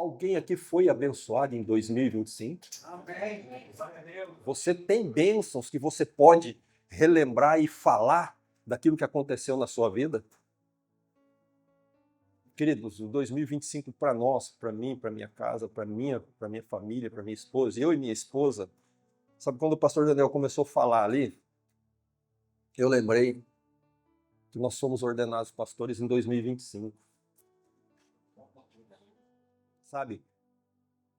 Alguém aqui foi abençoado em 2025? Amém. Você tem bênçãos que você pode relembrar e falar daquilo que aconteceu na sua vida? Queridos, o 2025 para nós, para mim, para minha casa, para minha família, para minha esposa, eu e minha esposa, sabe quando o pastor Daniel começou a falar ali, eu lembrei que nós somos ordenados pastores em 2025. Sabe?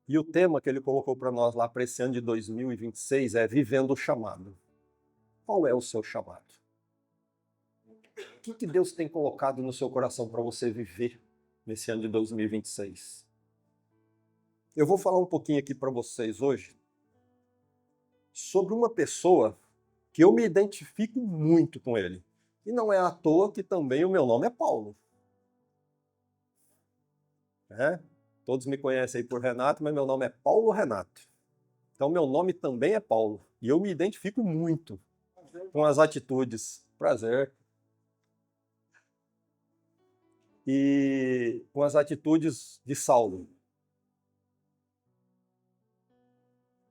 E o tema que ele colocou para nós lá para esse ano de 2026 é Vivendo o Chamado. Qual é o seu chamado? O que Deus tem colocado no seu coração para você viver nesse ano de 2026? Eu vou falar um pouquinho aqui para vocês hoje sobre uma pessoa que eu me identifico muito com ele. E não é à toa que também o meu nome é Paulo. Todos me conhecem aí por Renato, mas meu nome é Paulo Renato. Então meu nome também é Paulo. E eu me identifico muito com as atitudes. Prazer. E com as atitudes de Saulo.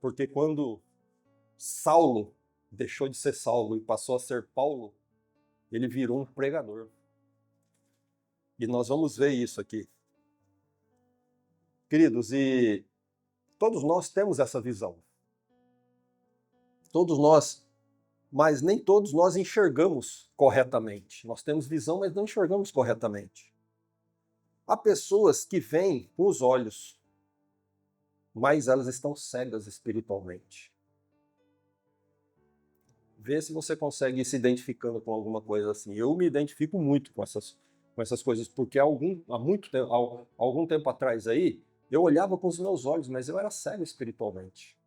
Porque quando Saulo deixou de ser Saulo e passou a ser Paulo, ele virou um pregador. E nós vamos ver isso aqui. Queridos, e todos nós temos essa visão. Todos nós, mas nem todos nós enxergamos corretamente. Nós temos visão, mas não enxergamos corretamente. Há pessoas que veem com os olhos, mas elas estão cegas espiritualmente. Vê se você consegue ir se identificando com alguma coisa assim. Eu me identifico muito com essas coisas, porque há algum tempo atrás aí, eu olhava com os meus olhos, mas eu era cego espiritualmente.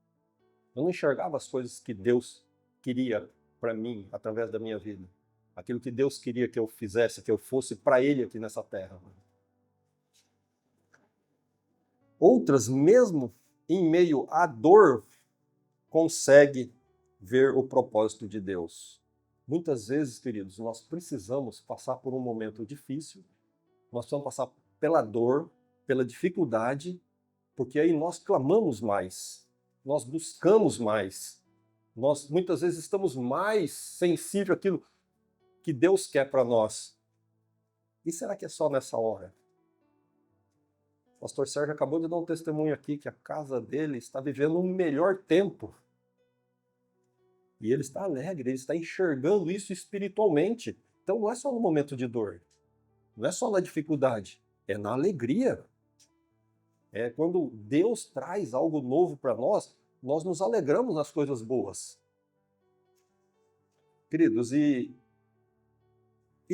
Eu não enxergava as coisas que Deus queria para mim, através da minha vida. Aquilo que Deus queria que eu fizesse, que eu fosse para Ele aqui nessa terra. Outras, mesmo em meio à dor, conseguem ver o propósito de Deus. Muitas vezes, queridos, nós precisamos passar por um momento difícil, nós precisamos passar pela dor, pela dificuldade, porque aí nós clamamos mais, nós buscamos mais, nós muitas vezes estamos mais sensíveis àquilo que Deus quer para nós. E será que é só nessa hora? O pastor Sérgio acabou de dar um testemunho aqui que a casa dele está vivendo um melhor tempo. E ele está alegre, ele está enxergando isso espiritualmente. Então não é só no momento de dor, não é só na dificuldade, é na alegria. É quando Deus traz algo novo para nós, nós nos alegramos nas coisas boas. Queridos, e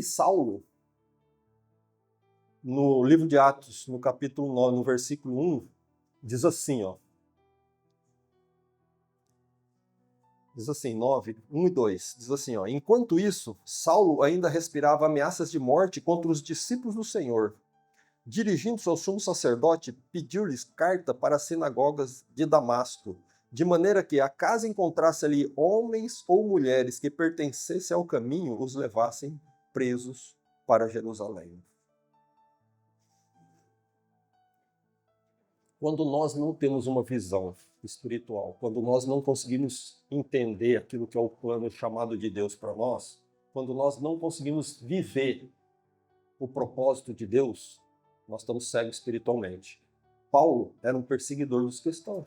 Saulo, no livro de Atos, no capítulo 9, no versículo 1, diz assim, diz assim, 9, 1 e 2, diz assim, enquanto isso, Saulo ainda respirava ameaças de morte contra os discípulos do Senhor. Dirigindo-se ao sumo sacerdote, pediu-lhes carta para as sinagogas de Damasco, de maneira que, acaso encontrasse ali homens ou mulheres que pertencessem ao caminho, os levassem presos para Jerusalém. Quando nós não temos uma visão espiritual, quando nós não conseguimos entender aquilo que é o plano chamado de Deus para nós, quando nós não conseguimos viver o propósito de Deus, nós estamos cegos espiritualmente. Paulo era um perseguidor dos cristãos.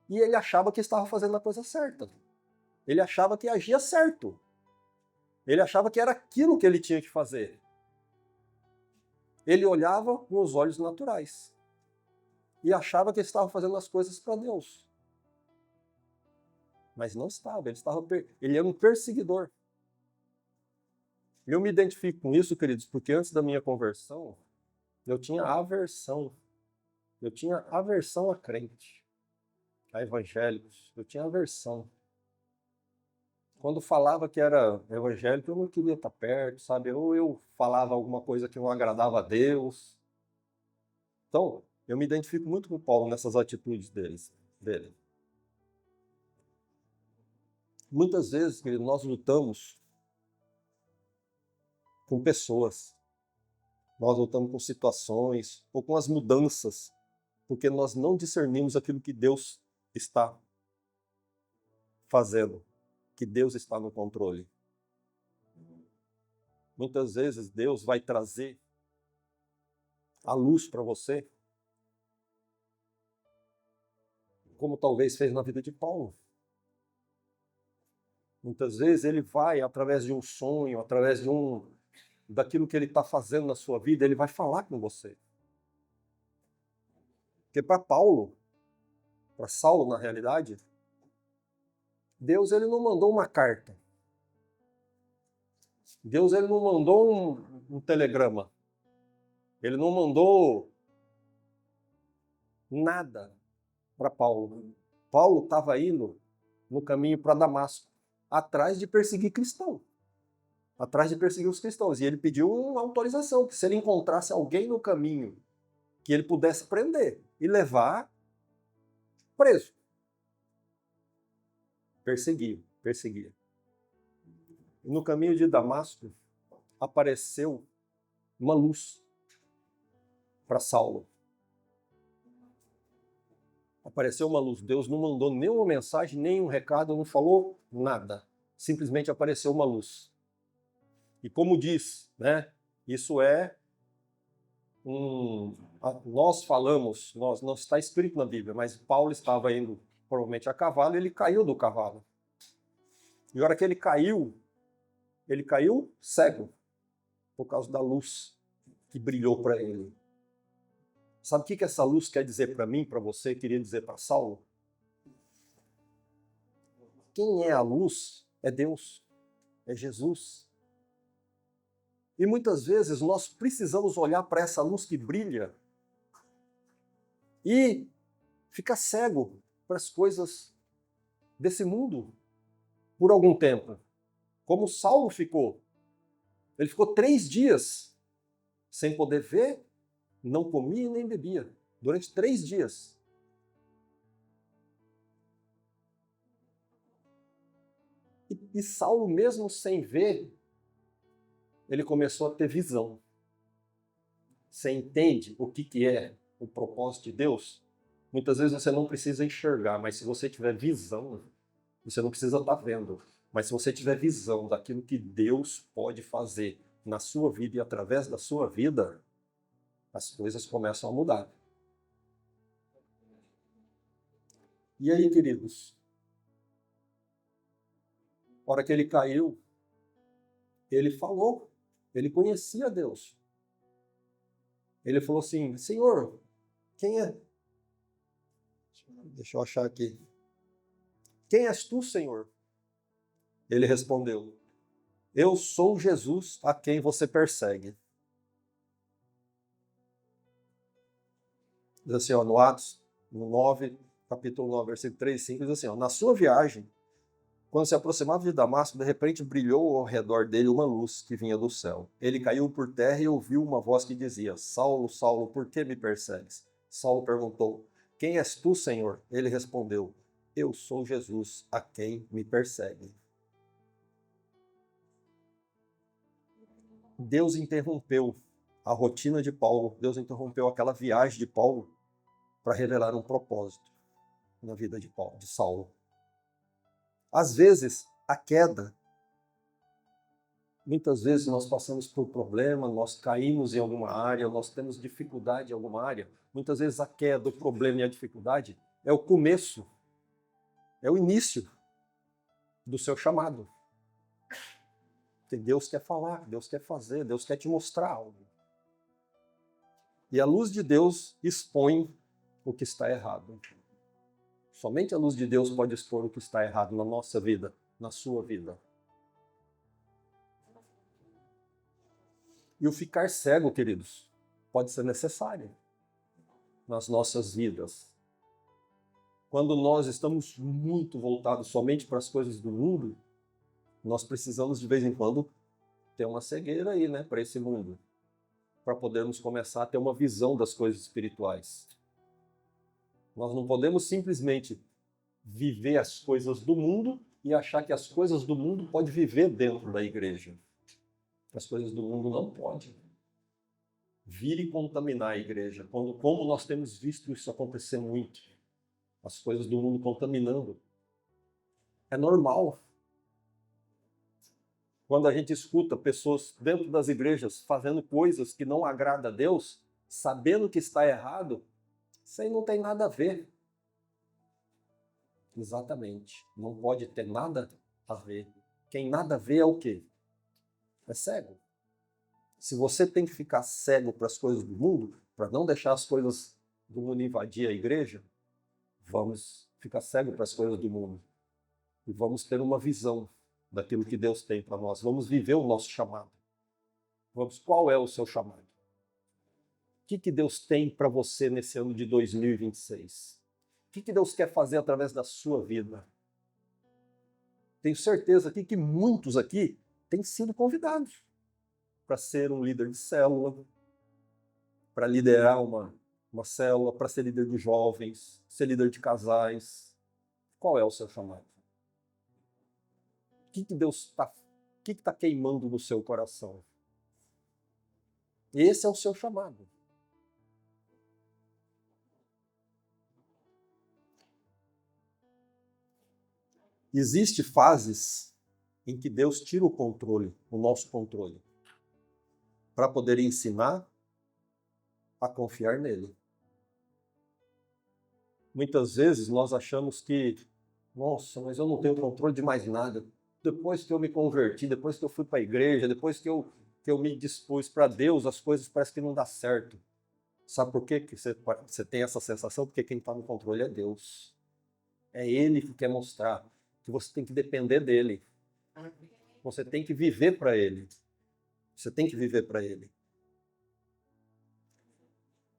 E ele achava que estava fazendo a coisa certa. Ele achava que agia certo. Ele achava que era aquilo que ele tinha que fazer. Ele olhava com os olhos naturais. E achava que estava fazendo as coisas para Deus. Mas não estava. Ele era um perseguidor. Eu me identifico com isso, queridos, porque antes da minha conversão, eu tinha aversão. Eu tinha aversão a crente, a evangélicos. Eu tinha aversão. Quando falava que era evangélico, eu não queria estar perto, sabe? Ou eu falava alguma coisa que não agradava a Deus. Então, eu me identifico muito com Paulo nessas atitudes dele. Muitas vezes, querido, nós lutamos com pessoas. Nós lutamos com situações ou com as mudanças porque nós não discernimos aquilo que Deus está fazendo, que Deus está no controle. Muitas vezes Deus vai trazer a luz para você, como talvez fez na vida de Paulo. Muitas vezes ele vai, através de um sonho, através daquilo que ele está fazendo na sua vida, ele vai falar com você. Porque para Saulo, na realidade, Deus ele não mandou uma carta. Deus ele não mandou um telegrama. Ele não mandou nada para Paulo. Paulo estava indo no caminho para Damasco, atrás de perseguir cristão. Atrás de perseguir os cristãos. E ele pediu uma autorização, que se ele encontrasse alguém no caminho, que ele pudesse prender e levar preso. Perseguia. E no caminho de Damasco, apareceu uma luz para Saulo. Apareceu uma luz. Deus não mandou nenhuma mensagem, nenhum recado, não falou nada. Simplesmente apareceu uma luz. E como diz, né? Isso é nós falamos, não está escrito na Bíblia, mas Paulo estava indo provavelmente a cavalo e ele caiu do cavalo. E a hora que ele caiu cego, por causa da luz que brilhou para ele. Sabe o que essa luz quer dizer para mim, para você, queria dizer para Saulo? Quem é a luz é Deus, é Jesus. E muitas vezes nós precisamos olhar para essa luz que brilha e ficar cego para as coisas desse mundo por algum tempo. Como Saulo ficou. Ele ficou 3 dias sem poder ver, não comia nem bebia. Durante 3 dias. E Saulo, mesmo sem ver, ele começou a ter visão. Você entende o que é o propósito de Deus? Muitas vezes você não precisa enxergar, mas se você tiver visão, você não precisa estar vendo. Mas se você tiver visão daquilo que Deus pode fazer na sua vida e através da sua vida, as coisas começam a mudar. E aí, queridos? Na hora que ele caiu, ele falou, ele conhecia Deus. Ele falou assim: Senhor, quem é? Deixa eu achar aqui. Quem és tu, Senhor? Ele respondeu: Eu sou Jesus a quem você persegue. Diz assim, no Atos, no 9, capítulo 9, versículo 3 e 5, diz assim, na sua viagem, quando se aproximava de Damasco, de repente brilhou ao redor dele uma luz que vinha do céu. Ele caiu por terra e ouviu uma voz que dizia: Saulo, Saulo, por que me persegues? Saulo perguntou: Quem és tu, Senhor? Ele respondeu: Eu sou Jesus, a quem me persegue. Deus interrompeu a rotina de Paulo, Deus interrompeu aquela viagem de Paulo para revelar um propósito na vida de Saulo. Às vezes, a queda, muitas vezes nós passamos por problema, nós caímos em alguma área, nós temos dificuldade em alguma área. Muitas vezes a queda, o problema e a dificuldade é o começo, é o início do seu chamado. Que Deus quer falar, Deus quer fazer, Deus quer te mostrar algo. E a luz de Deus expõe o que está errado. Somente a luz de Deus pode expor o que está errado na nossa vida, na sua vida. E o ficar cego, queridos, pode ser necessário nas nossas vidas. Quando nós estamos muito voltados somente para as coisas do mundo, nós precisamos de vez em quando ter uma cegueira aí, né, para esse mundo, para podermos começar a ter uma visão das coisas espirituais. Nós não podemos simplesmente viver as coisas do mundo e achar que as coisas do mundo podem viver dentro da igreja. As coisas do mundo não podem. vir e contaminar a igreja. Como nós temos visto isso acontecer muito, as coisas do mundo contaminando. É normal. Quando a gente escuta pessoas dentro das igrejas fazendo coisas que não agradam a Deus, sabendo que está errado, isso aí não tem nada a ver. Exatamente. Não pode ter nada a ver. Quem nada vê é o quê? É cego. Se você tem que ficar cego para as coisas do mundo, para não deixar as coisas do mundo invadir a igreja, vamos ficar cego para as coisas do mundo. E vamos ter uma visão daquilo que Deus tem para nós. Vamos viver o nosso chamado. Qual é o seu chamado? O que Deus tem para você nesse ano de 2026? O que Deus quer fazer através da sua vida? Tenho certeza aqui que muitos aqui têm sido convidados para ser um líder de célula, para liderar uma célula, para ser líder de jovens, ser líder de casais. Qual é o seu chamado? O que Deus está queimando no seu coração? Esse é o seu chamado. Existem fases em que Deus tira o controle, o nosso controle, para poder ensinar a confiar nele. Muitas vezes nós achamos que, nossa, mas eu não tenho controle de mais nada. Depois que eu me converti, depois que eu fui para a igreja, depois que eu me dispus para Deus, as coisas parecem que não dão certo. Sabe por quê que você tem essa sensação? Porque quem está no controle é Deus. É Ele que quer mostrar que você tem que depender dele. Você tem que viver para Ele. Você tem que viver para Ele.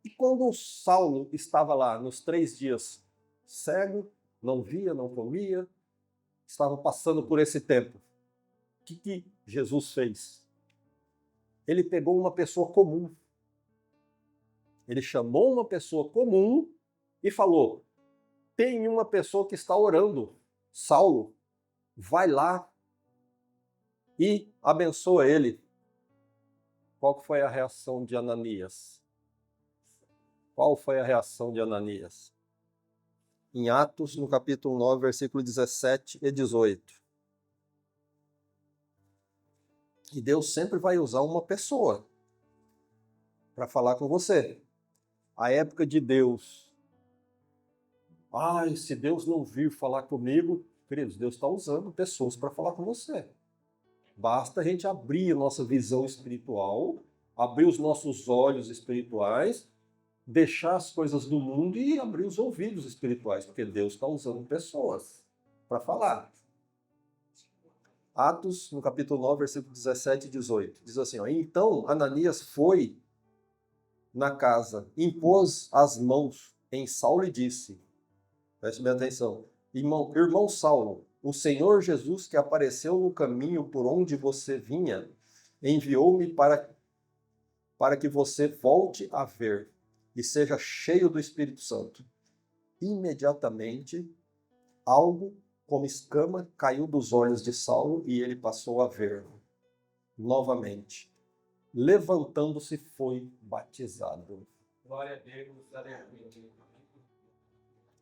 E quando Saulo estava lá nos 3 dias cego, não via, não comia, estava passando por esse tempo, o que Jesus fez? Ele pegou uma pessoa comum. Ele chamou uma pessoa comum e falou: tem uma pessoa que está orando, Saulo, vai lá e abençoa ele. Qual foi a reação de Ananias? Qual foi a reação de Ananias? Em Atos, no capítulo 9, versículo 17 e 18. E Deus sempre vai usar uma pessoa para falar com você. A época de Deus. Ai, se Deus não vir falar comigo, queridos, Deus está usando pessoas para falar com você. Basta a gente abrir a nossa visão espiritual, abrir os nossos olhos espirituais, deixar as coisas do mundo e abrir os ouvidos espirituais, porque Deus está usando pessoas para falar. Atos, no capítulo 9, versículo 17 e 18, diz assim, ó, então Ananias foi na casa, impôs as mãos em Saulo e disse, preste bem atenção, irmão Saulo, o Senhor Jesus que apareceu no caminho por onde você vinha, enviou-me para que você volte a ver e seja cheio do Espírito Santo. Imediatamente, algo como escama caiu dos olhos de Saulo e ele passou a ver novamente. Levantando-se, foi batizado. Glória a Deus, aleluia.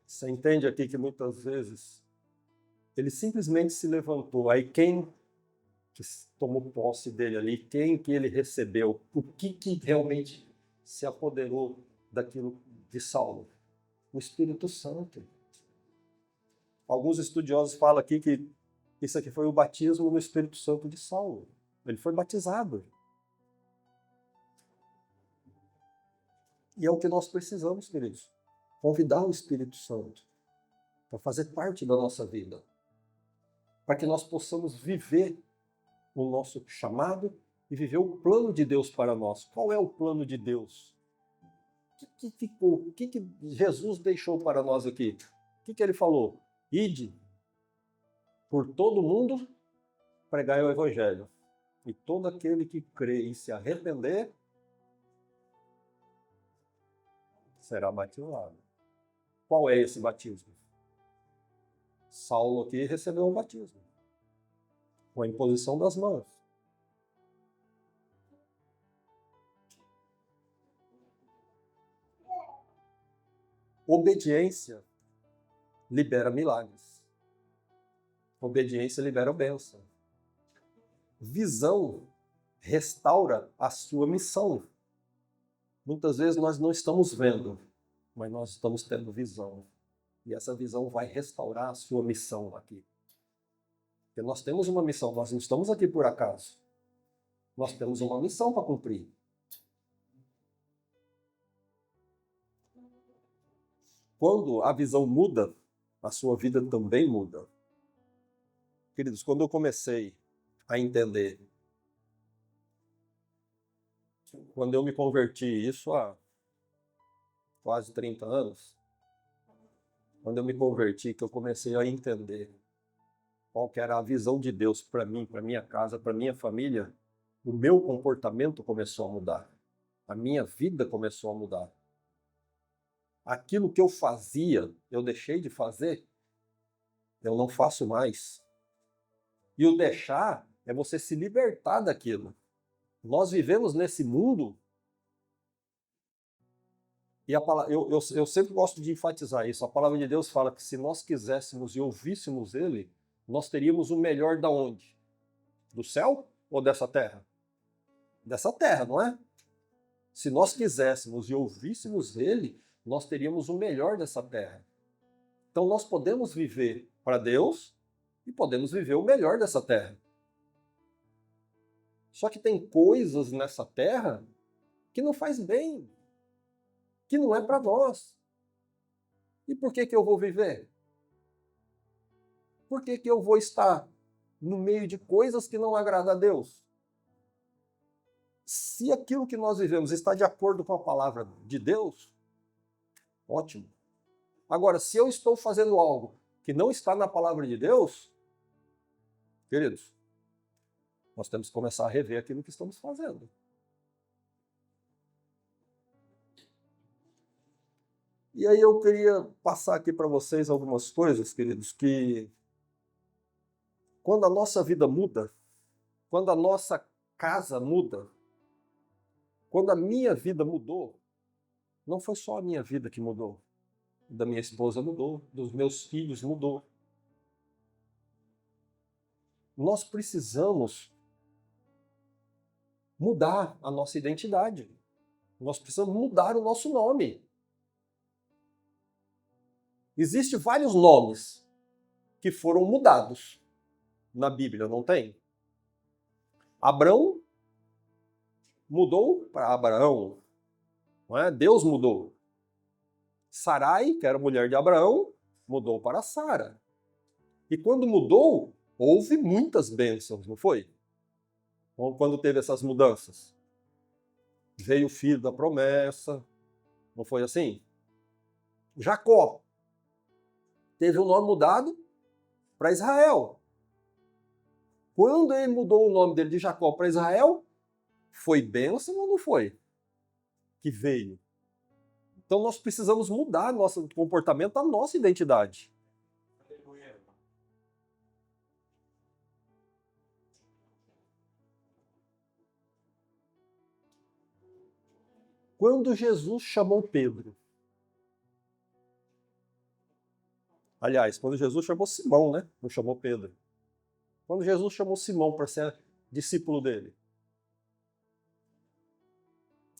Você entende aqui que muitas vezes ele simplesmente se levantou. Aí quem que tomou posse dele ali, quem que ele recebeu, o que realmente se apoderou daquilo de Saulo? O Espírito Santo. Alguns estudiosos falam aqui que isso aqui foi o batismo no Espírito Santo de Saulo. Ele foi batizado. E é o que nós precisamos, queridos. Convidar o Espírito Santo para fazer parte da nossa vida. Para que nós possamos viver o nosso chamado e viver o plano de Deus para nós. Qual é o plano de Deus? O que Jesus deixou para nós aqui? O que ele falou? Ide por todo mundo, pregai o Evangelho. E todo aquele que crê e se arrepender será batizado. Qual é esse batismo? Saulo aqui recebeu um batismo, com a imposição das mãos. Obediência libera milagres. Obediência libera bênção. Visão restaura a sua missão. Muitas vezes nós não estamos vendo, mas nós estamos tendo visão. E essa visão vai restaurar a sua missão aqui. Porque nós temos uma missão, nós não estamos aqui por acaso. Nós temos uma missão para cumprir. Quando a visão muda, a sua vida também muda. Queridos, quando eu comecei a entender, quando eu me converti, isso há quase 30 anos, quando eu me converti, que eu comecei a entender qual que era a visão de Deus para mim, para minha casa, para minha família, o meu comportamento começou a mudar. A minha vida começou a mudar. Aquilo que eu fazia, eu deixei de fazer, eu não faço mais. E o deixar é você se libertar daquilo. Nós vivemos nesse mundo, e eu sempre gosto de enfatizar isso. A palavra de Deus fala que se nós quiséssemos e ouvíssemos Ele, nós teríamos o melhor da onde? Do céu ou dessa terra? Dessa terra, não é? Se nós quiséssemos e ouvíssemos Ele, nós teríamos o melhor dessa terra. Então nós podemos viver para Deus e podemos viver o melhor dessa terra. Só que tem coisas nessa terra que não faz bem, que não é para nós. E por que eu vou viver? Por que eu vou estar no meio de coisas que não agradam a Deus? Se aquilo que nós vivemos está de acordo com a palavra de Deus, ótimo. Agora, se eu estou fazendo algo que não está na palavra de Deus, queridos, nós temos que começar a rever aquilo que estamos fazendo. E aí eu queria passar aqui para vocês algumas coisas, queridos, que quando a nossa vida muda, quando a nossa casa muda, quando a minha vida mudou, não foi só a minha vida que mudou. Da minha esposa mudou, dos meus filhos mudou. Nós precisamos mudar a nossa identidade. Nós precisamos mudar o nosso nome. Existem vários nomes que foram mudados na Bíblia, não tem? Abrão mudou para Abraão, não é? Deus mudou. Sarai, que era mulher de Abraão, mudou para Sara. E quando mudou, houve muitas bênçãos, não foi? Quando teve essas mudanças. Veio o filho da promessa, não foi assim? Jacó teve o nome mudado para Israel. Quando ele mudou o nome dele de Jacó para Israel, foi bênção ou não foi? Que veio. Então nós precisamos mudar nosso comportamento, a nossa identidade. Quando Jesus chamou Pedro, aliás, quando Jesus chamou Simão, né? Não chamou Pedro. Quando Jesus chamou Simão para ser discípulo dele,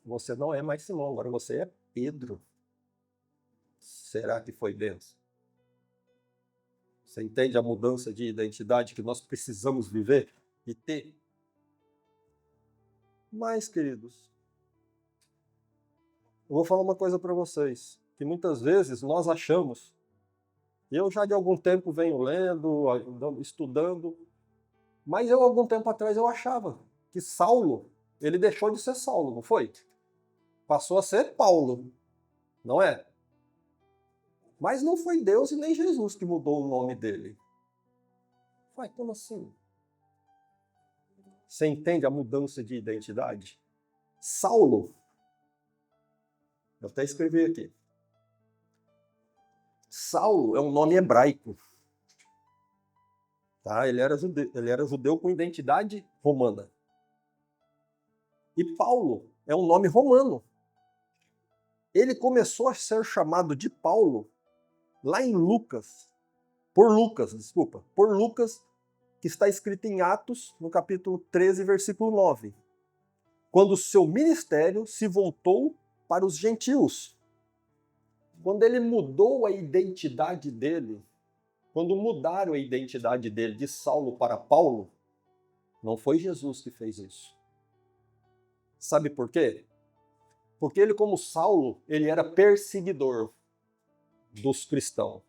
você não é mais Simão, agora você é Pedro. Será que foi bênção? Você entende a mudança de identidade que nós precisamos viver e ter? Mas, queridos, eu vou falar uma coisa para vocês, que muitas vezes nós achamos, eu já de algum tempo venho lendo, estudando, mas eu algum tempo atrás eu achava que Saulo, ele deixou de ser Saulo, não foi? Passou a ser Paulo, não é? Mas não foi Deus e nem Jesus que mudou o nome dele. Vai, como assim? Você entende a mudança de identidade? Saulo, eu até escrevi aqui. Saulo é um nome hebraico. Tá? Ele era judeu com identidade romana. E Paulo é um nome romano. ele começou a ser chamado de Paulo lá em Lucas, por Lucas, que está escrito em Atos, no capítulo 13, versículo 9, quando o seu ministério se voltou para os gentios. Quando ele mudou a identidade dele, quando mudaram a identidade dele de Saulo para Paulo, não foi Jesus que fez isso. Sabe por quê? Porque ele, como Saulo, ele era perseguidor dos cristãos.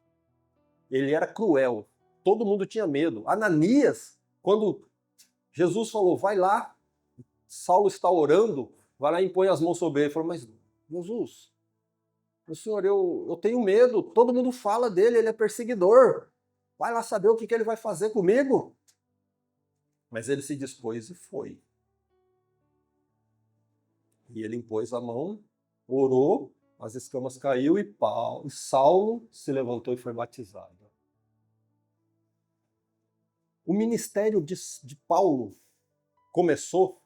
Ele era cruel. Todo mundo tinha medo. Ananias, quando Jesus falou, vai lá, Saulo está orando, vai lá e impõe as mãos sobre ele. Ele falou, mas Jesus, o senhor, eu tenho medo, todo mundo fala dele, ele é perseguidor. Vai lá saber o que ele vai fazer comigo. Mas ele se dispôs e foi. E ele impôs a mão, orou, as escamas caiu e Saulo se levantou e foi batizado. O ministério de Paulo começou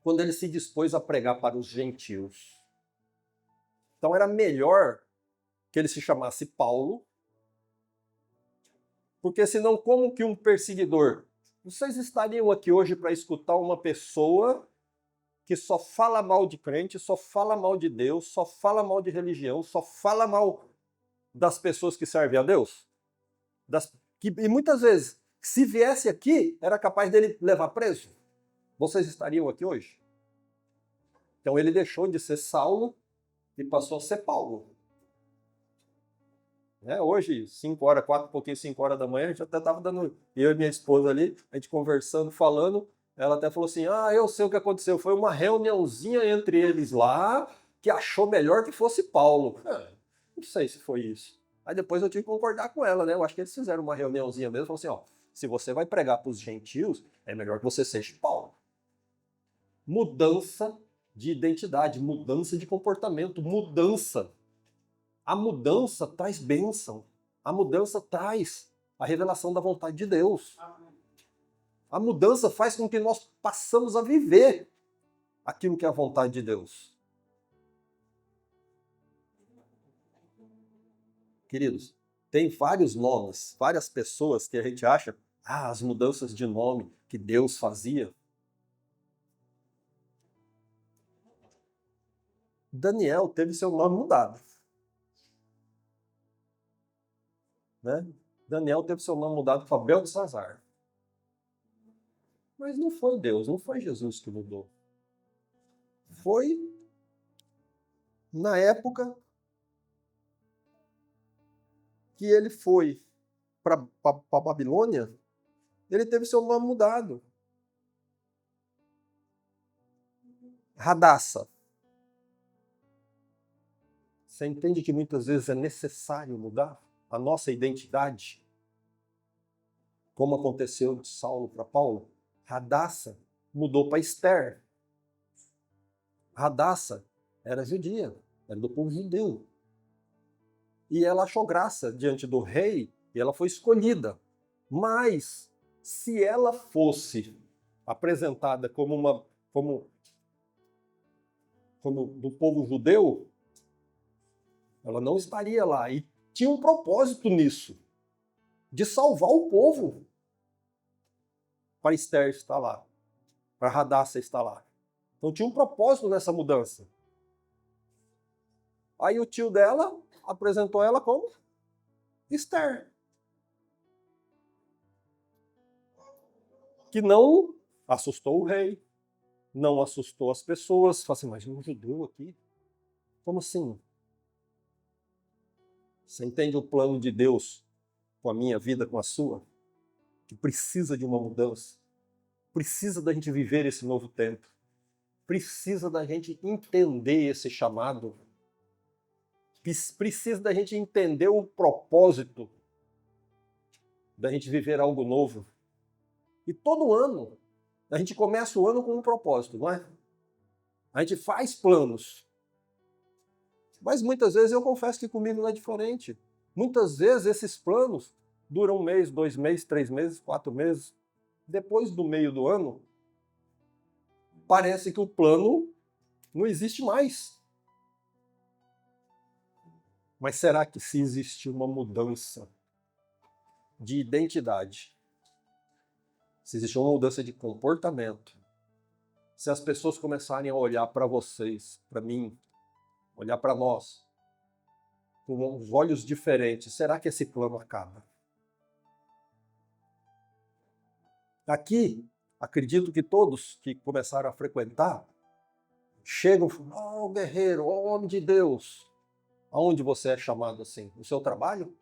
quando ele se dispôs a pregar para os gentios. Então era melhor que ele se chamasse Paulo, porque senão como que um perseguidor... Vocês estariam aqui hoje para escutar uma pessoa que só fala mal de crente, só fala mal de Deus, só fala mal de religião, só fala mal das pessoas que servem a Deus? E muitas vezes, se viesse aqui, era capaz dele levar preso. Vocês estariam aqui hoje? Então ele deixou de ser Saulo e passou a ser Paulo. Hoje, 5 horas, 5 horas da manhã, a gente até estava dando, eu e minha esposa ali, a gente conversando, falando, ela até falou assim, eu sei o que aconteceu, foi uma reuniãozinha entre eles lá, que achou melhor que fosse Paulo. Não sei se foi isso. Aí depois eu tive que concordar com ela, né? Eu acho que eles fizeram uma reuniãozinha mesmo, falaram assim, se você vai pregar para os gentios, é melhor que você seja Paulo. Mudança de identidade, mudança de comportamento, mudança. A mudança traz bênção. A mudança traz a revelação da vontade de Deus. A mudança faz com que nós passamos a viver aquilo que é a vontade de Deus. Queridos, tem vários nomes, várias pessoas que a gente acha, as mudanças de nome que Deus fazia. Daniel teve seu nome mudado. Daniel teve seu nome mudado para Beltesazar. Mas não foi Deus, não foi Jesus que mudou. Foi na época que ele foi para a Babilônia, ele teve seu nome mudado. Radassa. Você entende que muitas vezes é necessário mudar a nossa identidade? Como aconteceu de Saulo para Paulo? Radassa mudou para Esther. Radassa era judia, era do povo judeu. E ela achou graça diante do rei e ela foi escolhida. Mas, se ela fosse apresentada como do povo judeu, ela não estaria lá. E tinha um propósito nisso, de salvar o povo. Para Esther estar lá, para Radassa estar lá. Então tinha um propósito nessa mudança. Aí o tio dela apresentou ela como Esther. Que não assustou o rei, não assustou as pessoas. Fala assim, mas um judeu aqui? Como assim? Você entende o plano de Deus com a minha vida, com a sua? Que precisa de uma mudança. Precisa da gente viver esse novo tempo. Precisa da gente entender esse chamado. Precisa da gente entender o propósito da gente viver algo novo. E todo ano, a gente começa o ano com um propósito, não é? A gente faz planos. Mas muitas vezes eu confesso que comigo não é diferente. Muitas vezes esses planos duram 1 mês, 2 meses, 3 meses, 4 meses. Depois do meio do ano, parece que o plano não existe mais. Mas será que se existir uma mudança de identidade, se existir uma mudança de comportamento, se as pessoas começarem a olhar para vocês, para mim, olhar para nós, com uns olhos diferentes, será que esse plano acaba? Aqui, acredito que todos que começaram a frequentar, chegam e falam, oh, guerreiro, oh, homem de Deus. Aonde você é chamado assim? No seu trabalho?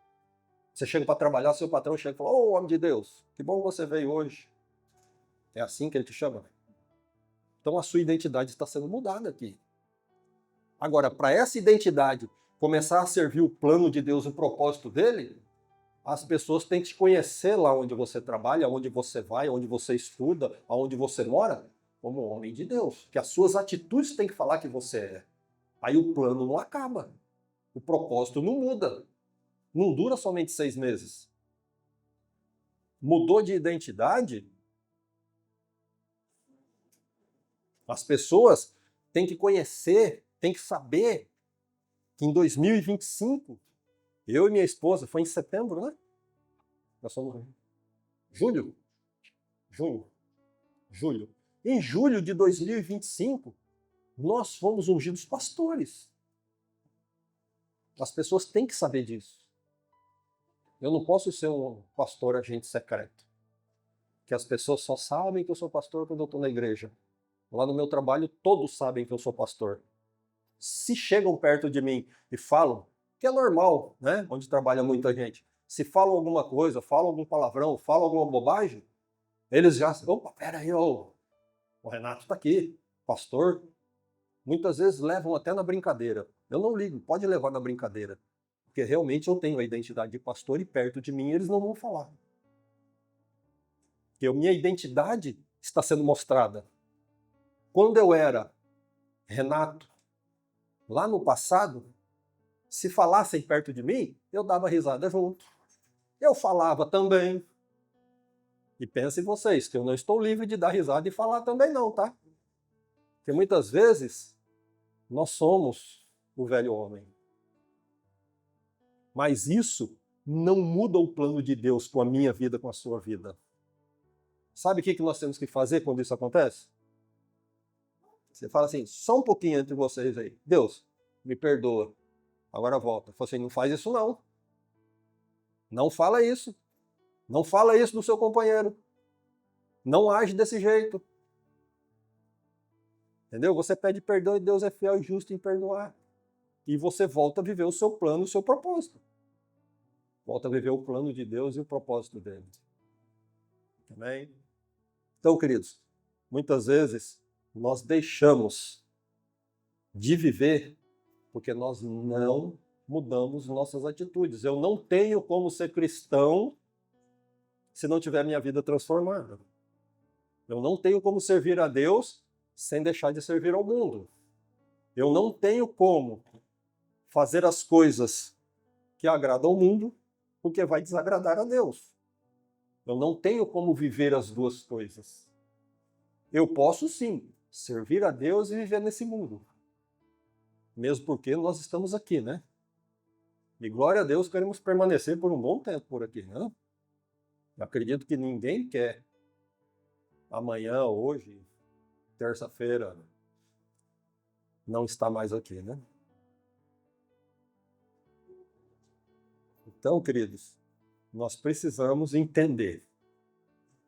Você chega para trabalhar, seu patrão chega e fala, oh, homem de Deus, que bom você veio hoje. É assim que ele te chama? Então a sua identidade está sendo mudada aqui. Agora, para essa identidade começar a servir o plano de Deus, o propósito dele, as pessoas têm que te conhecer lá onde você trabalha, onde você vai, onde você estuda, onde você mora, como homem de Deus. Que as suas atitudes têm que falar que você é. Aí o plano não acaba. O propósito não muda. Não dura somente 6 meses. Mudou de identidade? As pessoas têm que conhecer, têm que saber que em 2025, eu e minha esposa, foi em setembro, né? Nós somos julho. Em julho de 2025, nós fomos ungidos pastores. As pessoas têm que saber disso. Eu não posso ser um pastor agente secreto. Que as pessoas só sabem que eu sou pastor quando eu estou na igreja. Lá no meu trabalho, todos sabem que eu sou pastor. Se chegam perto de mim e falam, que é normal, né? Onde trabalha muita gente. Se falam alguma coisa, falam algum palavrão, falam alguma bobagem, eles já, opa, peraí, o Renato está aqui, pastor. Muitas vezes levam até na brincadeira. Eu não ligo, pode levar na brincadeira. Porque realmente eu tenho a identidade de pastor e perto de mim eles não vão falar. Porque a minha identidade está sendo mostrada. Quando eu era Renato, lá no passado, se falassem perto de mim, eu dava risada junto. Eu falava também. E pensem vocês, que eu não estou livre de dar risada e falar também não, tá? Porque muitas vezes nós somos o velho homem. Mas isso não muda o plano de Deus com a minha vida, com a sua vida. Sabe o que nós temos que fazer quando isso acontece? Você fala assim, só um pouquinho entre vocês aí. Deus, me perdoa. Agora volta. Fala assim, não faz isso não. Não fala isso. Não fala isso do seu companheiro. Não age desse jeito. Entendeu? Você pede perdão e Deus é fiel e justo em perdoar. E você volta a viver o seu plano, o seu propósito. Volta a viver o plano de Deus e o propósito dele. Amém? Então, queridos, muitas vezes nós deixamos de viver porque nós não mudamos nossas atitudes. Eu não tenho como ser cristão se não tiver minha vida transformada. Eu não tenho como servir a Deus sem deixar de servir ao mundo. Eu não tenho como fazer as coisas que agradam ao mundo porque vai desagradar a Deus. Eu não tenho como viver as duas coisas. Eu posso sim servir a Deus e viver nesse mundo. Mesmo porque nós estamos aqui, né? E glória a Deus, queremos permanecer por um bom tempo por aqui, né? Eu acredito que ninguém quer amanhã, hoje, terça-feira, não estar mais aqui, né? Então, queridos, nós precisamos entender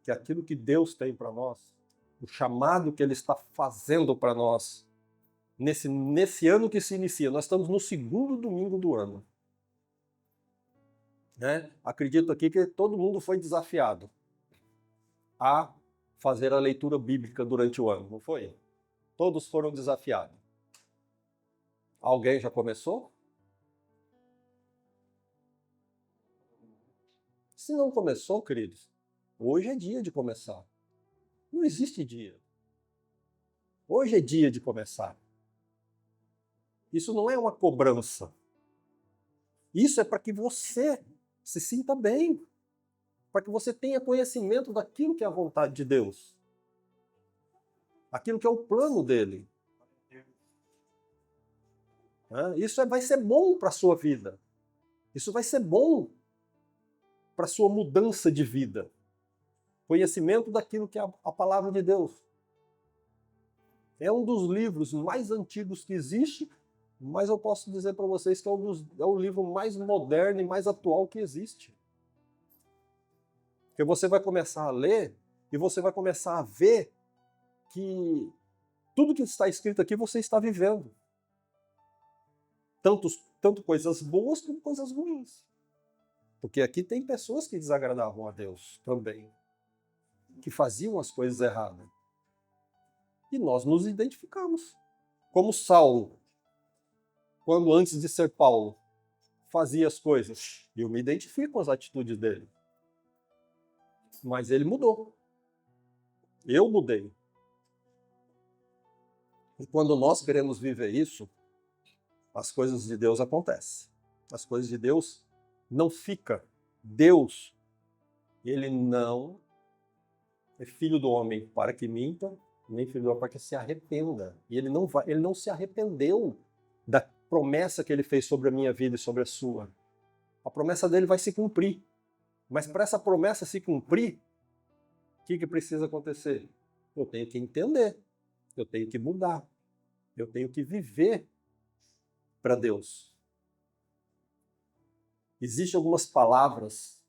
que aquilo que Deus tem para nós, o chamado que Ele está fazendo para nós, nesse ano que se inicia, nós estamos no segundo domingo do ano. Né? Acredito aqui que todo mundo foi desafiado a fazer a leitura bíblica durante o ano, não foi? Todos foram desafiados. Alguém já começou? Se não começou, queridos, hoje é dia de começar. Não existe dia. Hoje é dia de começar. Isso não é uma cobrança. Isso é para que você se sinta bem. Para que você tenha conhecimento daquilo que é a vontade de Deus. Aquilo que é o plano dele. Né? Isso vai ser bom para a sua vida. Isso vai ser bom para a sua mudança de vida. Conhecimento daquilo que é a palavra de Deus. É um dos livros mais antigos que existe, mas eu posso dizer para vocês que é o livro mais moderno e mais atual que existe. Porque você vai começar a ler e você vai começar a ver que tudo que está escrito aqui você está vivendo. Tanto coisas boas como coisas ruins. Porque aqui tem pessoas que desagradavam a Deus também, que faziam as coisas erradas. E nós nos identificamos. Como Saulo, quando antes de ser Paulo, fazia as coisas. Eu me identifico com as atitudes dele. Mas ele mudou. Eu mudei. E quando nós queremos viver isso, as coisas de Deus acontecem. As coisas de Deus não ficam. Deus, ele não é filho do homem para que minta, nem filho do homem para que se arrependa. E ele não se arrependeu da promessa que ele fez sobre a minha vida e sobre a sua. A promessa dele vai se cumprir. Mas para essa promessa se cumprir, o que precisa acontecer? Eu tenho que entender, eu tenho que mudar, eu tenho que viver para Deus. Existem algumas palavras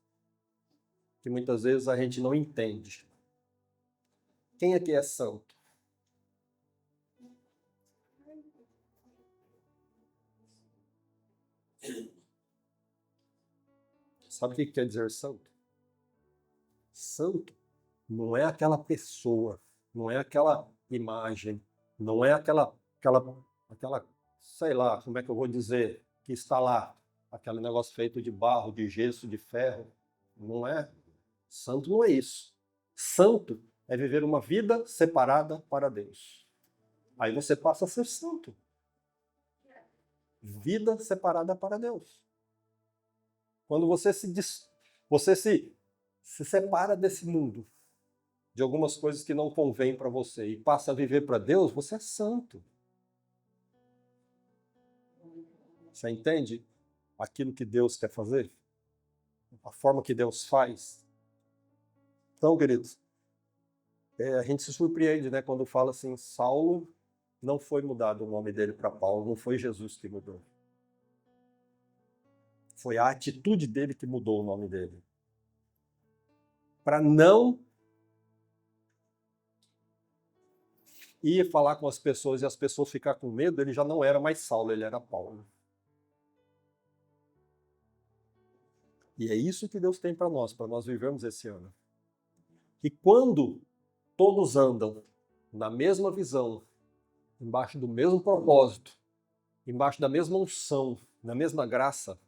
que muitas vezes a gente não entende. Quem aqui é santo? Sabe o que quer dizer santo? Santo não é aquela pessoa, não é aquela imagem, não é aquela, sei lá, como é que eu vou dizer, que está lá, aquele negócio feito de barro, de gesso, de ferro. Não é. Santo não é isso. Santo é viver uma vida separada para Deus. Aí você passa a ser santo. Vida separada para Deus. Quando você se separa desse mundo, de algumas coisas que não convêm para você e passa a viver para Deus, você é santo. Você entende aquilo que Deus quer fazer? A forma que Deus faz? Então, queridos, a gente se surpreende, né, quando fala assim, Saulo não foi mudado o nome dele para Paulo, não foi Jesus que mudou. Foi a atitude dele que mudou o nome dele. Para não ir falar com as pessoas e as pessoas ficar com medo, ele já não era mais Saulo, ele era Paulo. E é isso que Deus tem para nós vivermos esse ano. E quando todos andam na mesma visão, embaixo do mesmo propósito, embaixo da mesma unção, na mesma graça,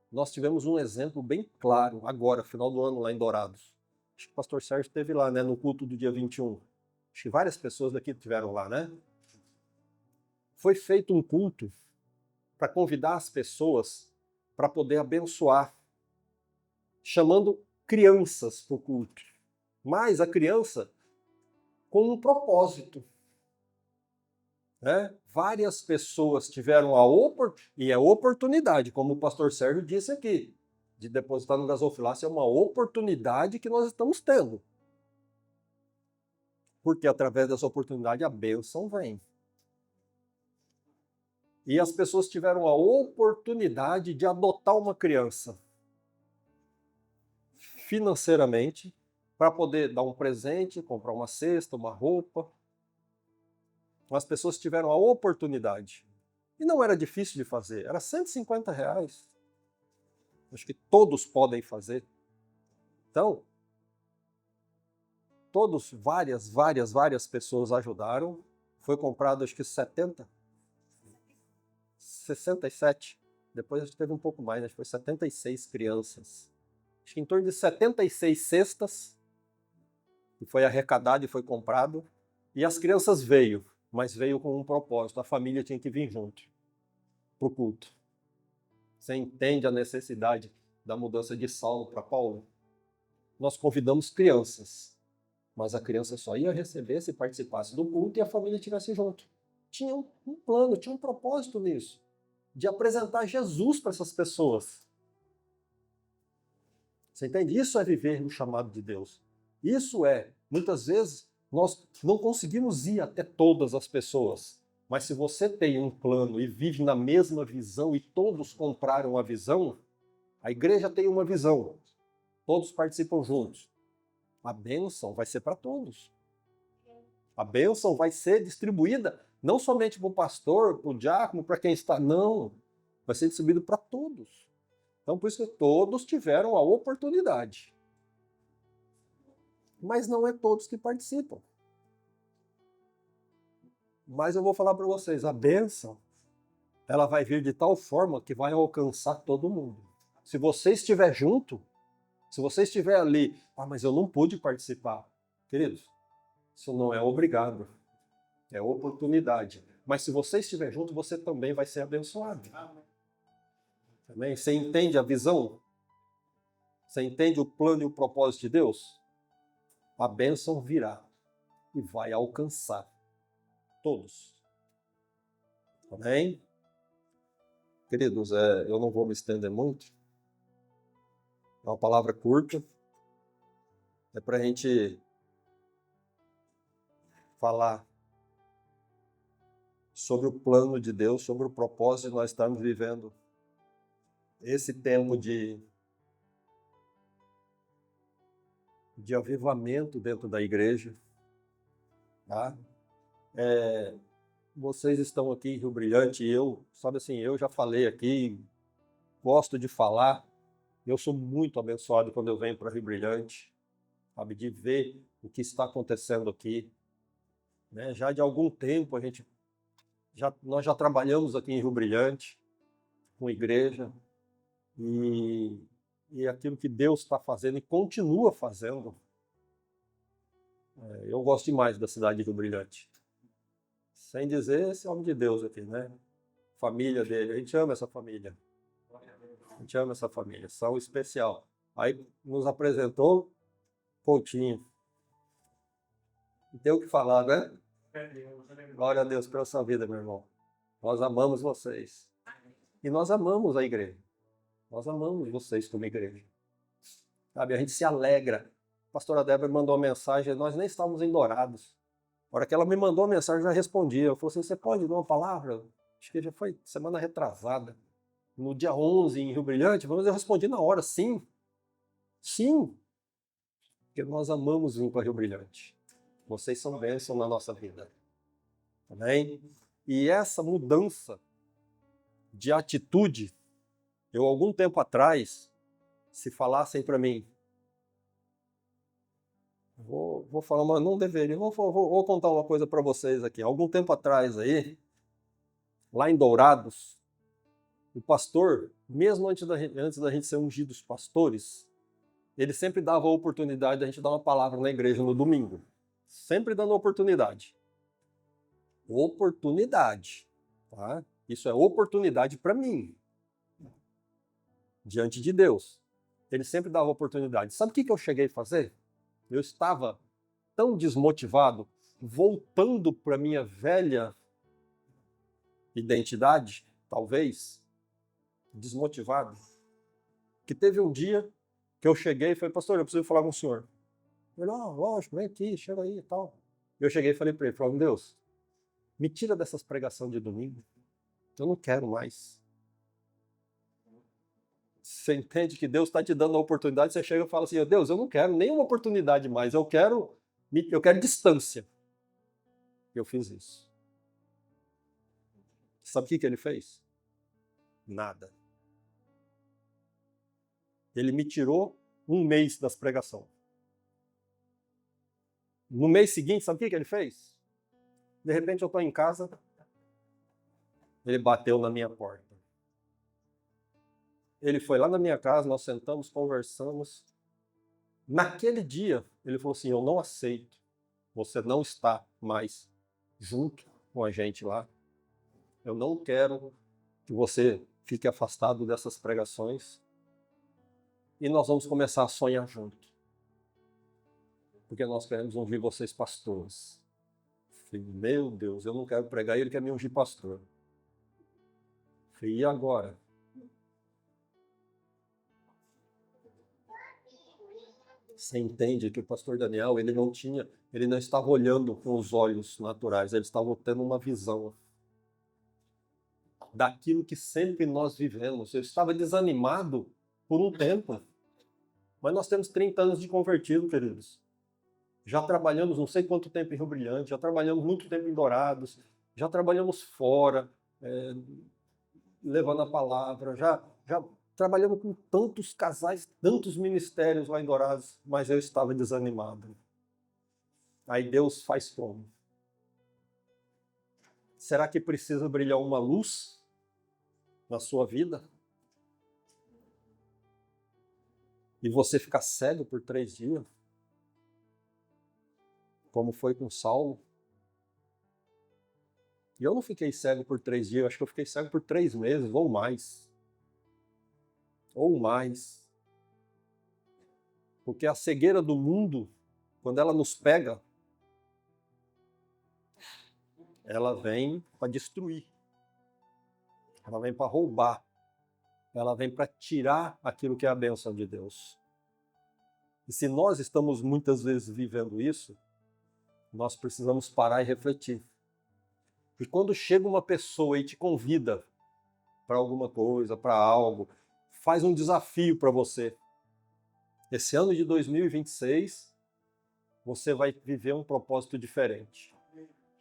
nós tivemos um exemplo bem claro agora, final do ano, lá em Dourados. Acho que o pastor Sérgio esteve lá, né, no culto do dia 21. Acho que várias pessoas daqui estiveram lá, né? Foi feito um culto para convidar as pessoas para poder abençoar, chamando crianças para o culto. Mas a criança com um propósito. Né? Várias pessoas tiveram a oportunidade, como o pastor Sérgio disse aqui, de depositar no gasofilácio é uma oportunidade que nós estamos tendo. Porque através dessa oportunidade a bênção vem. E as pessoas tiveram a oportunidade de adotar uma criança financeiramente para poder dar um presente, comprar uma cesta, uma roupa. As pessoas tiveram a oportunidade. E não era difícil de fazer, era R$150. Acho que todos podem fazer. Então, várias pessoas ajudaram. Foi comprado, acho que 67. Depois acho que teve um pouco mais, acho que foi 76 crianças. Acho que em torno de 76 cestas. E foi arrecadado e foi comprado. E as crianças veio, mas veio com um propósito. A família tinha que vir junto para o culto. Você entende a necessidade da mudança de Saulo para Paulo? Nós convidamos crianças, mas a criança só ia receber se participasse do culto e a família estivesse junto. tinha um plano, tinha um propósito nisso, de apresentar Jesus para essas pessoas. Você entende? Isso é viver no chamado de Deus. Isso é, muitas vezes, nós não conseguimos ir até todas as pessoas, mas se você tem um plano e vive na mesma visão e todos compraram a visão, a igreja tem uma visão, todos participam juntos. A bênção vai ser para todos. A bênção vai ser distribuída não somente para o pastor, para o diácono, para quem está, não. Vai ser distribuído para todos. Então, por isso que todos tiveram a oportunidade. Mas não é todos que participam. Mas eu vou falar para vocês, a bênção, ela vai vir de tal forma que vai alcançar todo mundo. Se você estiver junto, se você estiver ali, mas eu não pude participar. Queridos, isso não é obrigado, é oportunidade. Mas se você estiver junto, você também vai ser abençoado. Também? Você entende a visão? Você entende o plano e o propósito de Deus? A bênção virá e vai alcançar todos. Amém? Queridos, eu não vou me estender muito. É uma palavra curta. É para a gente falar sobre o plano de Deus, sobre o propósito de nós estarmos vivendo esse tempo de avivamento dentro da igreja. Tá? Vocês estão aqui em Rio Brilhante e eu já falei aqui, gosto de falar. Eu sou muito abençoado quando eu venho para Rio Brilhante, sabe, de ver o que está acontecendo aqui. Né? Já de algum tempo nós já trabalhamos aqui em Rio Brilhante com igreja e aquilo que Deus está fazendo e continua fazendo. Eu gosto demais da cidade de Rio Brilhante. Sem dizer esse homem de Deus aqui, né? Família dele, a gente ama essa família. A gente ama essa família, são especial. Aí nos apresentou Coutinho. Não tem o que falar, né? Glória a Deus pela sua vida, meu irmão. Nós amamos vocês. E nós amamos a igreja. Nós amamos vocês como igreja. Sabe, a gente se alegra. A pastora Débora mandou uma mensagem, nós nem estávamos em Dourados. A hora que ela me mandou a mensagem, eu já respondi. Eu falei assim, você pode dar uma palavra? Acho que já foi semana retrasada. No dia 11, em Rio Brilhante, mas eu respondi na hora, sim. Sim. Porque nós amamos vir para Rio Brilhante. Vocês são bênção na nossa vida. Amém? E essa mudança de atitude, eu algum tempo atrás, se falassem para mim, vou falar, mas não deveria, vou contar uma coisa para vocês aqui. Algum tempo atrás aí, lá em Dourados, o pastor, mesmo antes da gente ser ungidos pastores, ele sempre dava a oportunidade de a gente dar uma palavra na igreja no domingo. Sempre dando oportunidade. Oportunidade. Tá? Isso é oportunidade para mim. Diante de Deus. Ele sempre dava oportunidade. Sabe o que eu cheguei a fazer? Eu estava tão desmotivado, voltando para minha velha identidade, talvez, desmotivado, que teve um dia que eu cheguei e falei, pastor, eu preciso falar com o senhor. Ele, lógico, vem aqui, chega aí e tal. Eu cheguei e falei para ele, Deus, me tira dessas pregações de domingo. Eu não quero mais. Você entende que Deus está te dando a oportunidade, você chega e fala assim, Deus, eu não quero nenhuma oportunidade mais, eu quero distância. Eu fiz isso. Sabe o que ele fez? Nada. Ele me tirou um mês das pregações. No mês seguinte, sabe o que ele fez? De repente eu estou em casa, ele bateu na minha porta. Ele foi lá na minha casa, nós sentamos, conversamos. Naquele dia, ele falou assim, eu não aceito, você não está mais junto com a gente lá. Eu não quero que você fique afastado dessas pregações. E nós vamos começar a sonhar junto. Porque nós queremos ouvir vocês pastores. Falei, meu Deus, eu não quero pregar, ele quer me ungir pastor. Falei, e agora? Você entende que o pastor Daniel, ele não estava olhando com os olhos naturais, ele estava tendo uma visão daquilo que sempre nós vivemos. Eu estava desanimado por um tempo, mas nós temos 30 anos de convertido, queridos. Já trabalhamos não sei quanto tempo em Rio Brilhante, já trabalhamos muito tempo em Dourados, já trabalhamos fora, levando a palavra, já trabalhamos com tantos casais, tantos ministérios lá em Dourados, mas eu estava desanimado. Aí Deus faz como? Será que precisa brilhar uma luz na sua vida? E você ficar cego por 3 dias? Como foi com Saulo? E eu não fiquei cego por 3 dias, eu acho que eu fiquei cego por 3 meses, ou mais. Ou mais. Porque a cegueira do mundo, quando ela nos pega, ela vem para destruir. Ela vem para roubar. Ela vem para tirar aquilo que é a bênção de Deus. E se nós estamos muitas vezes vivendo isso, nós precisamos parar e refletir. E quando chega uma pessoa e te convida para alguma coisa, para algo, faz um desafio para você. Esse ano de 2026, você vai viver um propósito diferente.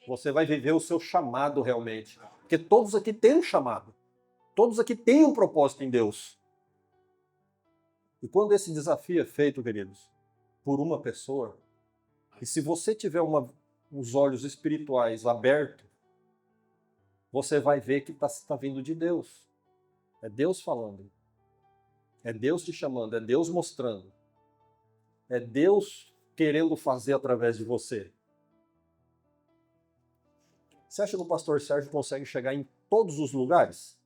Você vai viver o seu chamado realmente. Porque todos aqui têm um chamado. Todos aqui têm um propósito em Deus. E quando esse desafio é feito, queridos, por uma pessoa, e se você tiver os olhos espirituais abertos, você vai ver que está vindo de Deus. É Deus falando. É Deus te chamando, é Deus mostrando. É Deus querendo fazer através de você. Você acha que o pastor Sérgio consegue chegar em todos os lugares?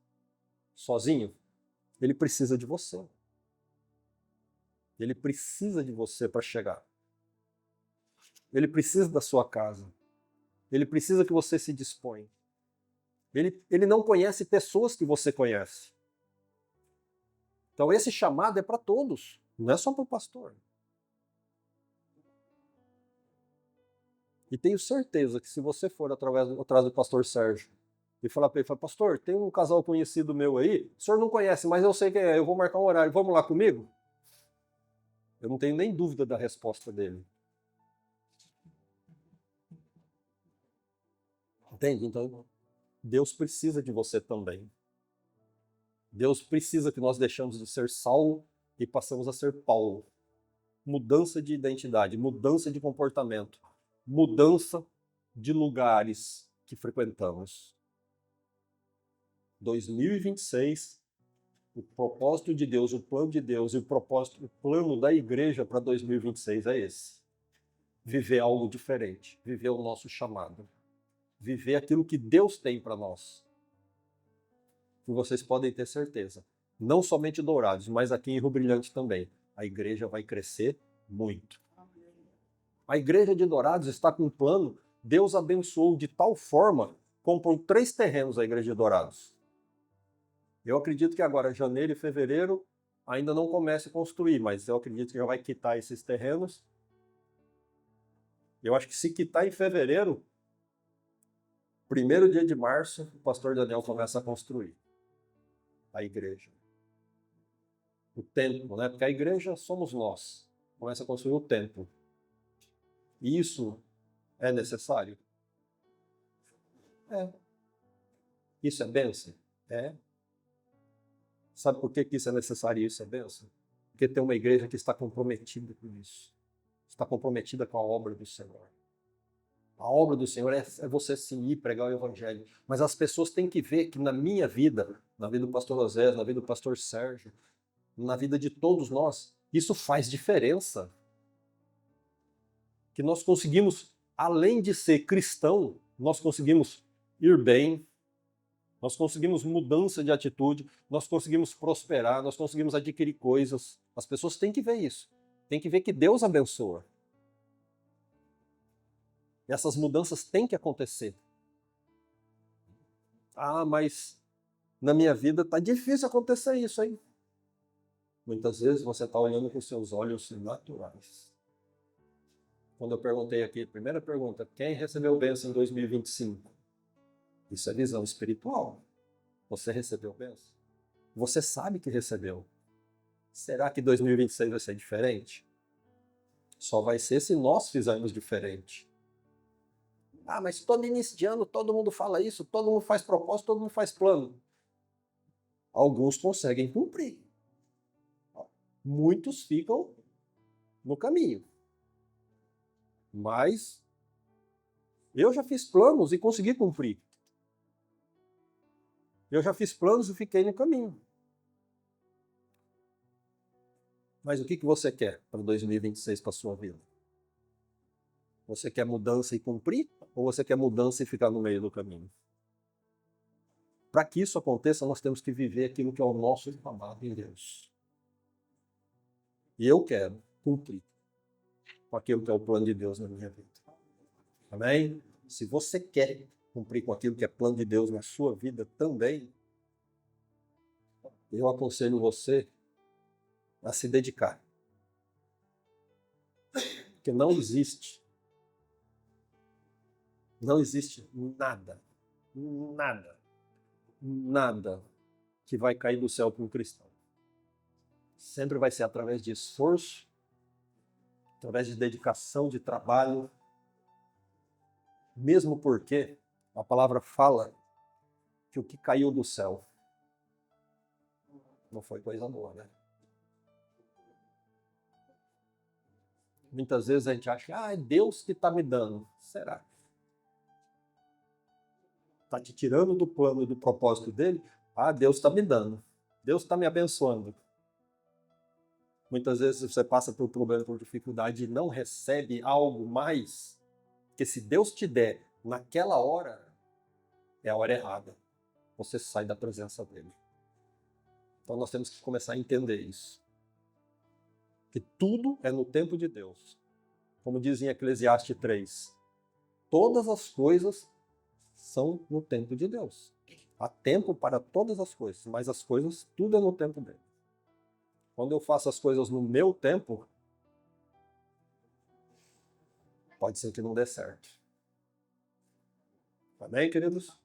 Sozinho? Ele precisa de você. Ele precisa de você para chegar. Ele precisa da sua casa. Ele precisa que você se disponha. Ele não conhece pessoas que você conhece. Então esse chamado é para todos, não é só para o pastor. E tenho certeza que se você for atrás do pastor Sérgio e falar para ele, pastor, tem um casal conhecido meu aí, o senhor não conhece, mas eu sei quem é, eu vou marcar um horário, vamos lá comigo? Eu não tenho nem dúvida da resposta dele. Entende? Então, Deus precisa de você também. Deus precisa que nós deixamos de ser Saulo e passamos a ser Paulo. Mudança de identidade, mudança de comportamento, mudança de lugares que frequentamos. 2026, o propósito de Deus, o plano de Deus e o plano da igreja para 2026 é esse. Viver algo diferente, viver o nosso chamado. Viver aquilo que Deus tem para nós. E vocês podem ter certeza, não somente Dourados, mas aqui em Rio Brilhante também, a igreja vai crescer muito. A igreja de Dourados está com um plano, Deus abençoou de tal forma, comprou 3 terrenos a igreja de Dourados. Eu acredito que agora, janeiro e fevereiro, ainda não comece a construir, mas eu acredito que já vai quitar esses terrenos. Eu acho que se quitar em fevereiro, 1º dia de março, o pastor Daniel começa a construir a igreja. O templo, né? Porque a igreja somos nós. Começa a construir o templo. E isso é necessário? É. Isso é bênção? É. Sabe por que isso é necessário e isso é bênção? Porque tem uma igreja que está comprometida com isso. Está comprometida com a obra do Senhor. A obra do Senhor é você sim ir pregar o evangelho. Mas as pessoas têm que ver que na minha vida, na vida do pastor Osés, na vida do pastor Sérgio, na vida de todos nós, isso faz diferença. Que nós conseguimos, além de ser cristão, nós conseguimos ir bem, nós conseguimos mudança de atitude, nós conseguimos prosperar, nós conseguimos adquirir coisas. As pessoas têm que ver isso. Têm que ver que Deus abençoa. Essas mudanças têm que acontecer. Ah, mas na minha vida está difícil acontecer isso, hein? Muitas vezes você está olhando com seus olhos naturais. Quando eu perguntei aqui, primeira pergunta, quem recebeu bênção em 2025? Isso é visão espiritual. Você recebeu bênção? Você sabe que recebeu. Será que 2026 vai ser diferente? Só vai ser se nós fizermos diferente. Ah, mas todo início de ano todo mundo fala isso, todo mundo faz propósito, todo mundo faz plano. Alguns conseguem cumprir. Muitos ficam no caminho. Mas eu já fiz planos e consegui cumprir. Eu já fiz planos e fiquei no caminho. Mas o que você quer para 2026 para a sua vida? Você quer mudança e cumprir? Ou você quer mudança e ficar no meio do caminho? Para que isso aconteça, nós temos que viver aquilo que é o nosso chamado em Deus. E eu quero cumprir com aquilo que é o plano de Deus na minha vida. Amém? Se você quer cumprir com aquilo que é plano de Deus na sua vida também, eu aconselho você a se dedicar. Porque não existe nada que vai cair do céu para um cristão. Sempre vai ser através de esforço, através de dedicação, de trabalho. Mesmo porque a palavra fala que o que caiu do céu não foi coisa boa, né? Muitas vezes a gente acha que é Deus que está me dando. Será? Está te tirando do plano e do propósito dele? Deus está me dando. Deus está me abençoando. Muitas vezes você passa por problema, por dificuldade e não recebe algo mais, porque se Deus te der naquela hora, é a hora errada. Você sai da presença dele. Então nós temos que começar a entender isso. Que tudo é no tempo de Deus. Como diz em Eclesiastes 3, todas as coisas são no tempo de Deus. Há tempo para todas as coisas, mas as coisas, tudo é no tempo dele. Quando eu faço as coisas no meu tempo, pode ser que não dê certo. Amém, queridos?